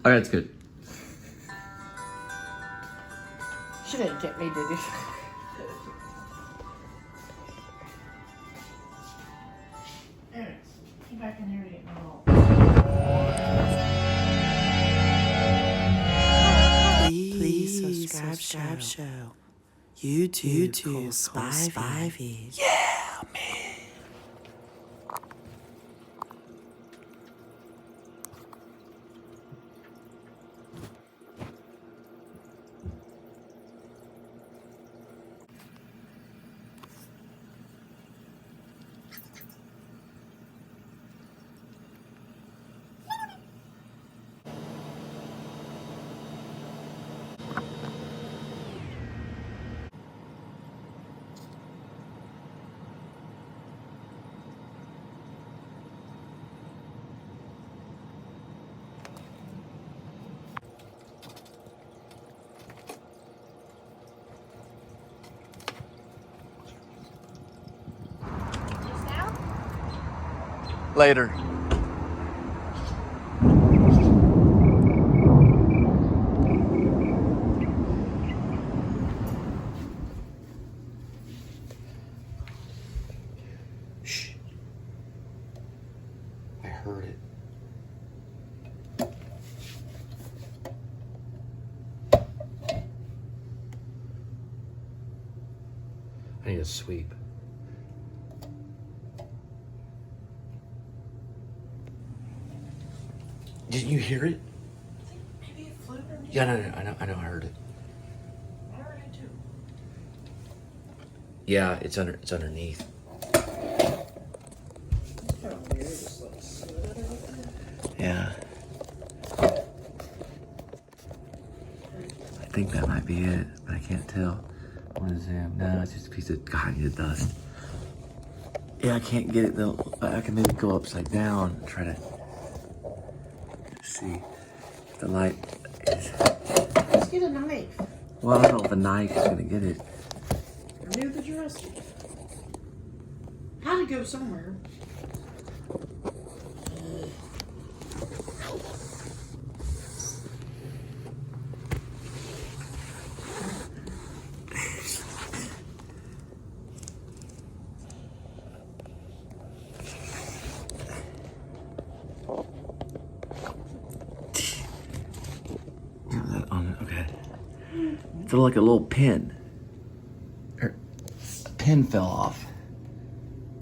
Okay, that's good. She didn't get me, did you? There it is. Get back in here to get my roll. Please subscribe show. YouTube Cole Spivey. Yeah, man. Later. Shh. I heard it. I need a sweep. Didn't you hear it? Maybe it flew underneath. Yeah, no, I know, I heard it. I heard it too. Yeah, it's underneath. Kind of weird. Just like slid. Yeah. I think that might be it, but I can't tell. I want to zoom. No, it's just a piece of dust. Yeah, I can't get it though. I can maybe go upside down and try to see if the light is. Let's get a knife. Well, I don't know if a knife is gonna get it. Or near the dresser. Had to go somewhere. Okay. It's like a little pin. A pin fell off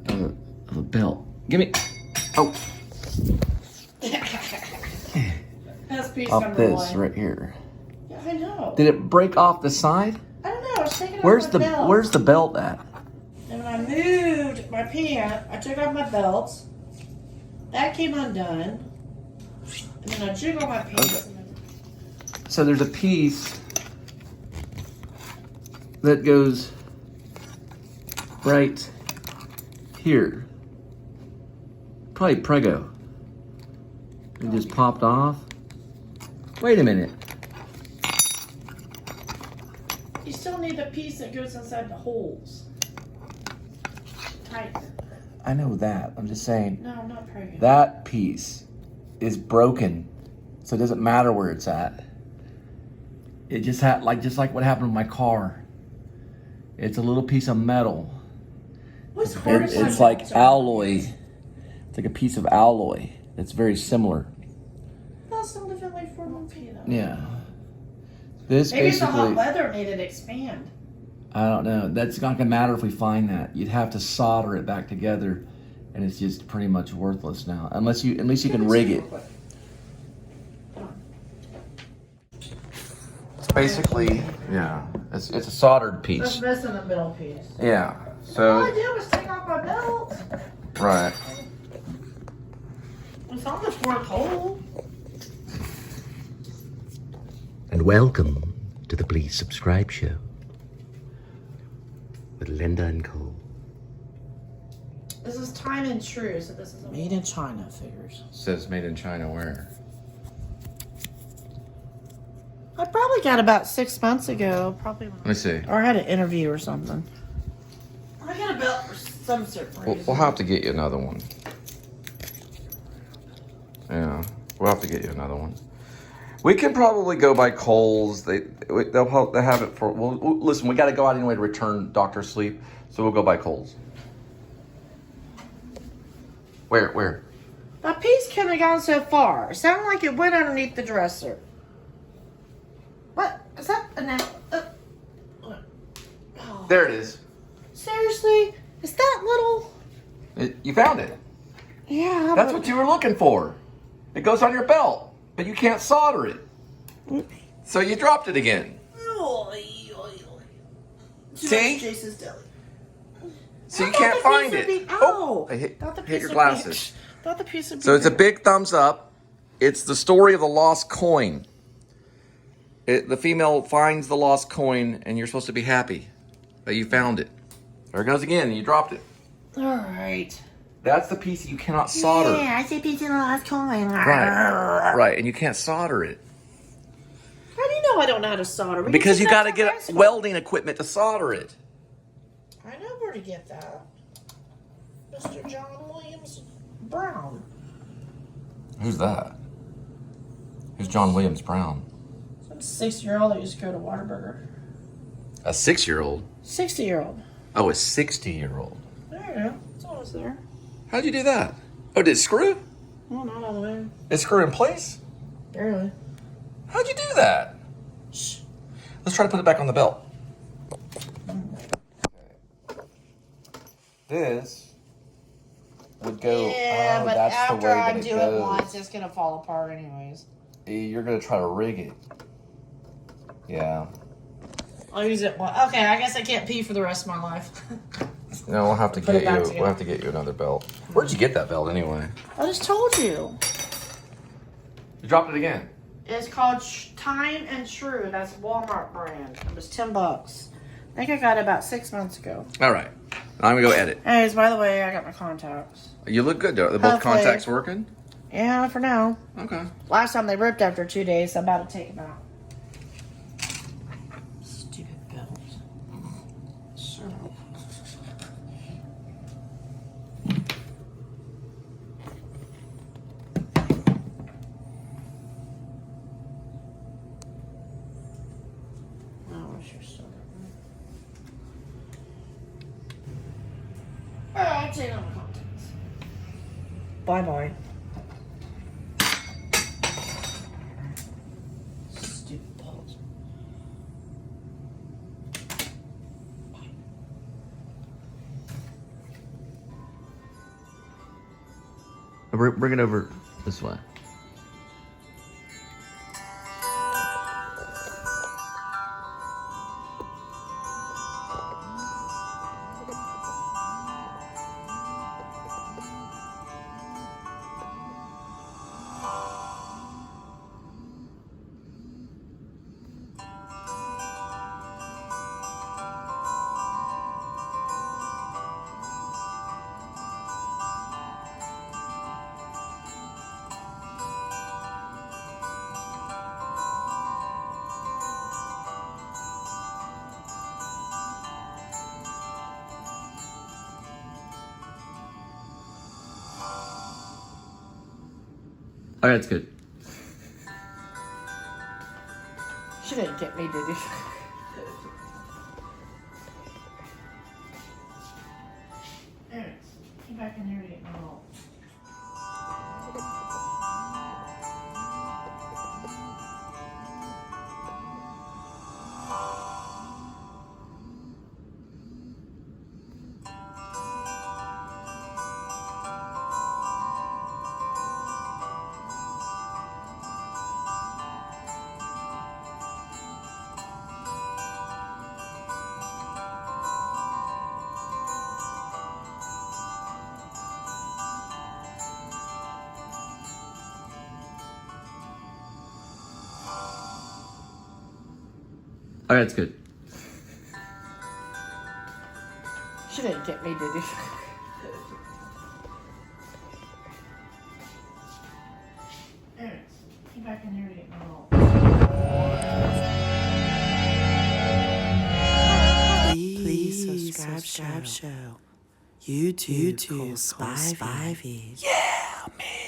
of a belt. Give me. Oh. That's piece Off number this one. right here. Yeah, I know. Did it break off the side? I don't know. I was taking Where's off the my belt. Where's the belt at? And when I moved my pant, I took off my belt. That came undone. And then I jiggled my pants. Okay. So there's a piece that goes right here. Probably Prego. It just popped off. Wait a minute. You still need the piece that goes inside the holes. Tighten it. I know that. I'm just saying No, not Prego. that piece is broken, so it doesn't matter where it's at. It just had just like what happened with my car. It's a little piece of metal. What's It's like alloy. It's like a piece of alloy. It's very similar. That's still definitely for one piece. Yeah. This Maybe it's the hot basically, weather made it expand. I don't know. That's not gonna matter if we find that. You'd have to solder it back together, and it's just pretty much worthless now. Unless you, at least you can rig it. It's basically, yeah. It's a soldered piece. Just missing the middle piece. Yeah. All So I did was take off my belt. right. It's on the fourth hole. And welcome to the Please Subscribe Show with Linda and Cole. This is time and true, so this is made in China figures. Says made in China where? I probably got about 6 months ago. Probably. Let me see. Or I had an interview or something. I got a belt for some certain reason. We'll have to get you another one. Yeah, we'll have to get you another one. We can probably go by Kohl's. They'll have it for. Well, listen, we got to go out anyway to return Dr. Sleep, so we'll go by Kohl's. Where? My piece couldn't have gone so far. It sounded like it went underneath the dresser. What? Is that There it is. Seriously? Is that little? You found it. Yeah. That's what you were looking for. It goes on your belt, but you can't solder it. So you dropped it again. See? Jason's Deli. So you can't find it. I hit your glasses. Thought the piece would be So it's a big thumbs up. It's the story of the lost coin. The female finds the lost coin, and you're supposed to be happy that you found it. There it goes again. You dropped it. All right. That's the piece you cannot solder. Yeah, I see piece in the last coin. Right, and you can't solder it. How do you know I don't know how to solder? Because you got to get welding equipment to solder it. I know where to get that. Mr. John Williams Brown. Who's that? Who's John Williams Brown? Some 6-year-old that used to go to Whataburger. A 6-year-old? 60-year-old. Oh, a 60-year-old. There you go. That's all was there. How'd you do that? Oh, did it screw? Well, not all the way. It screw in place? Barely. How'd you do that? Shh. Let's try to put it back on the belt. This would go. Yeah, but that's after the way I that do it it goes. once, it's gonna fall apart anyways. You're gonna try to rig it. Yeah. I'll use it one. Okay, I guess I can't pee for the rest of my life. No, we'll have to Put it get back you. together. We'll have to get you another belt. Where'd you get that belt anyway? I just told you. You dropped it again. It's called Time and True. That's Walmart brand. It was $10. I think I got it about 6 months ago. All right. I'm gonna go edit. Anyways, by the way, I got my contacts. You look good, though. Are both Hopefully. contacts working? Yeah, for now. Okay. Last time they ripped after 2 days, so I'm about to take them out. Stupid belt. So. Oh, I wish you were still there. Alright, take out my contacts. Bye-bye. Stupid balls. Bring it over this way. Okay, that's good. She didn't get me, did you? Anyways, get back in here to get my roll. Okay, that's good. She didn't get me, did you? Anyways, get back in here to get my roll. Please subscribe show. YouTube Cole Spivey. Yeah, man.